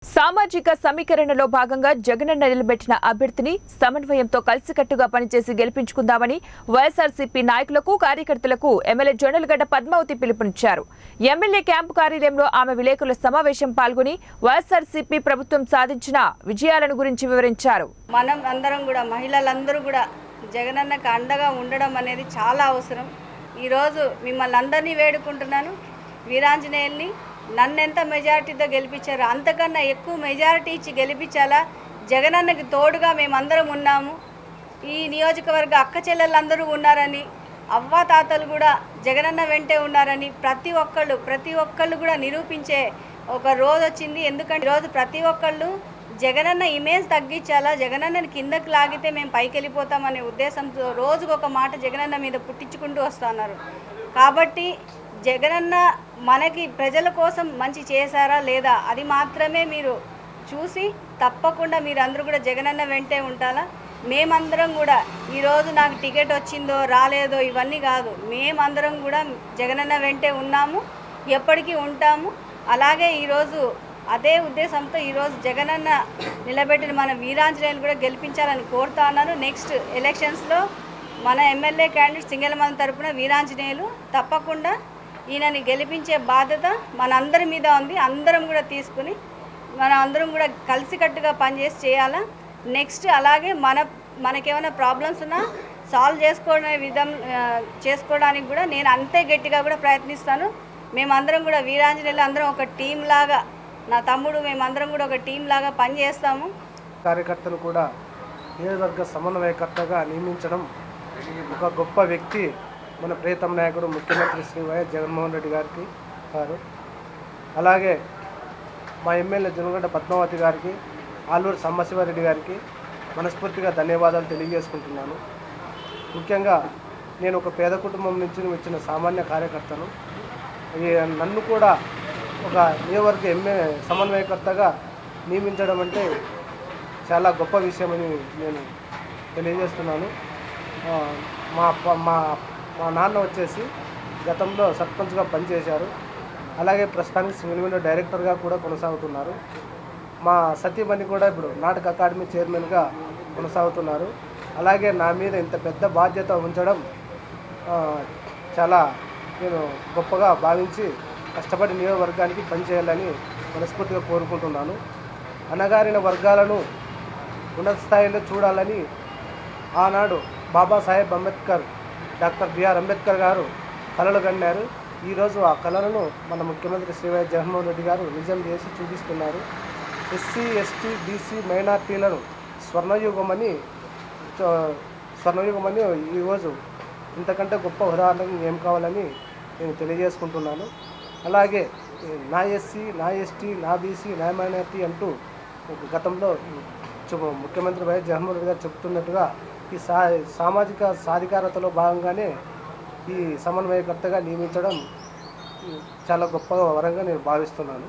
సామాజిక సమీకరణలో భాగంగా జగనన్న నిలబెట్టిన అభ్యర్థిని సమన్వయంతో కలిసికట్టుగా పనిచేసి గెలిపించుకుందామని వైఎస్ఆర్సీపీ నాయకులకు కార్యకర్తలకు ఎమ్మెల్యే జొన్నలగడ్డ పద్మావతి పిలుపునిచ్చారు. ఎమ్మెల్యే క్యాంపు కార్యాలయంలో ఆమె విలేకరుల సమావేశం పాల్గొని వైఎస్ఆర్సీపీ ప్రభుత్వం సాధించిన విజయాలను గురించి వివరించారు. మనం అందరం కూడా మహిళలందరూ కూడా జగనన్నకు అండగా ఉండడం అనేది చాలా అవసరం. ఈరోజు మిమ్మల్ని అందరినీ వేడుకుంటున్నాను. వీరాంజనేయుల్ని నన్నెంత మెజారిటీతో గెలిపించారు, అంతకన్నా ఎక్కువ మెజారిటీ ఇచ్చి గెలిపించాలా. జగనన్నకి తోడుగా మేమందరం ఉన్నాము. ఈ నియోజకవర్గ అక్క చెల్లెళ్ళందరూ ఉన్నారని, అవ్వ తాతలు కూడా జగనన్న వెంటే ఉన్నారని ప్రతి ఒక్కళ్ళు కూడా నిరూపించే ఒక రోజు వచ్చింది. ఎందుకంటే ఈరోజు ప్రతి ఒక్కళ్ళు జగనన్న ఇమేజ్ తగ్గించాలా, జగనన్నని కిందకి లాగితే మేము పైకి వెళ్ళిపోతామనే ఉద్దేశంతో రోజుకొక మాట జగనన్న మీద పుట్టించుకుంటూ వస్తున్నారు. కాబట్టి జగనన్న మనకి ప్రజల కోసం మంచి చేశారా లేదా అది మాత్రమే మీరు చూసి తప్పకుండా మీరందరూ కూడా జగనన్న వెంటే ఉంటారా. మేమందరం కూడా ఈరోజు నాకు టికెట్ వచ్చిందో రాలేదో ఇవన్నీ కాదు, మేమందరం కూడా జగనన్న వెంటే ఉన్నాము, ఎప్పటికీ ఉంటాము. అలాగే ఈరోజు అదే ఉద్దేశంతో ఈరోజు జగనన్న నిలబెట్టిన మన వీరాంజనేయులు కూడా గెలిపించాలని కోరుతా ఉన్నాను. నెక్స్ట్ ఎలక్షన్స్లో మన ఎమ్మెల్యే క్యాండిడేట్ సింగళమంది తరపున వీరాంజనేయులు తప్పకుండా ఈయనని గెలిపించే బాధ్యత మనందరి మీద ఉంది. అందరం కూడా తీసుకుని మనం అందరం కూడా కలిసికట్టుగా పనిచేసి చేయాలా. నెక్స్ట్ అలాగే మనకేమైనా ప్రాబ్లమ్స్ ఉన్నా సాల్వ్ చేసుకోవడానికి కూడా నేను అంతే గట్టిగా కూడా ప్రయత్నిస్తాను. మేమందరం కూడా వీరాంజనేయులు అందరం ఒక టీం లాగా, నా తమ్ముడు మేమందరం కూడా ఒక టీం లాగా పనిచేస్తాము. కార్యకర్తలు కూడా నియోజకవర్గ సమన్వయకర్తగా నియమించడం ఒక గొప్ప వ్యక్తి మన ప్రియతమ నాయకుడు ముఖ్యమంత్రి శ్రీ వైఎస్ జగన్మోహన్ రెడ్డి గారికి అలాగే మా ఎమ్మెల్యే జొన్నలగడ్డ పద్మావతి గారికి, ఆలూరు సాంబశివారెడ్డి గారికి మనస్ఫూర్తిగా ధన్యవాదాలు తెలియజేసుకుంటున్నాను. ముఖ్యంగా నేను ఒక పేద కుటుంబం నుంచి వచ్చిన సామాన్య కార్యకర్తను. నన్ను కూడా ఒక నియోజకవర్గ సమన్వయకర్తగా నియమించడం అంటే చాలా గొప్ప విషయమని నేను తెలియజేస్తున్నాను. మా నాన్న వచ్చేసి గతంలో సర్పంచ్గా పనిచేశారు. అలాగే ప్రస్తుతానికి సింగిల్ విండో డైరెక్టర్గా కూడా కొనసాగుతున్నారు. మా సతీమణి కూడా ఇప్పుడు నాటక అకాడమీ చైర్మన్గా కొనసాగుతున్నారు. అలాగే నా మీద ఇంత పెద్ద బాధ్యత ఉంచడం చాలా నేను గొప్పగా భావించి కష్టపడి నియోజకవర్గానికి పనిచేయాలని మనస్ఫూర్తిగా కోరుకుంటున్నాను. అణగారిన వర్గాలను ఉన్నత స్థాయిలో చూడాలని ఆనాడు బాబాసాహెబ్ అంబేద్కర్, డాక్టర్ బిఆర్ అంబేద్కర్ గారు కలలు కన్నారు. ఈరోజు ఆ కళలను మన ముఖ్యమంత్రి శ్రీ వైఎస్ జగన్మోహన్ రెడ్డి గారు నిజం చేసి చూపిస్తున్నారు. ఎస్సీ, ఎస్టీ, బీసీ మైనార్టీలను స్వర్ణయుగమని ఈరోజు ఇంతకంటే గొప్ప ఉదాహరణకు ఏం కావాలని నేను తెలియజేసుకుంటున్నాను. అలాగే నా ఎస్సీ, నా ఎస్టీ, నా బీసీ, నా మైనార్టీ అంటూ గతంలో ముఖ్యమంత్రి వైఎస్ జగన్మోహన్ రెడ్డి గారు చెబుతున్నట్టుగా ఈ సామాజిక సాధికారతలో భాగంగానే ఈ సమన్వయకర్తగా నియమించడం చాలా గొప్ప వరంగా నేను భావిస్తున్నాను.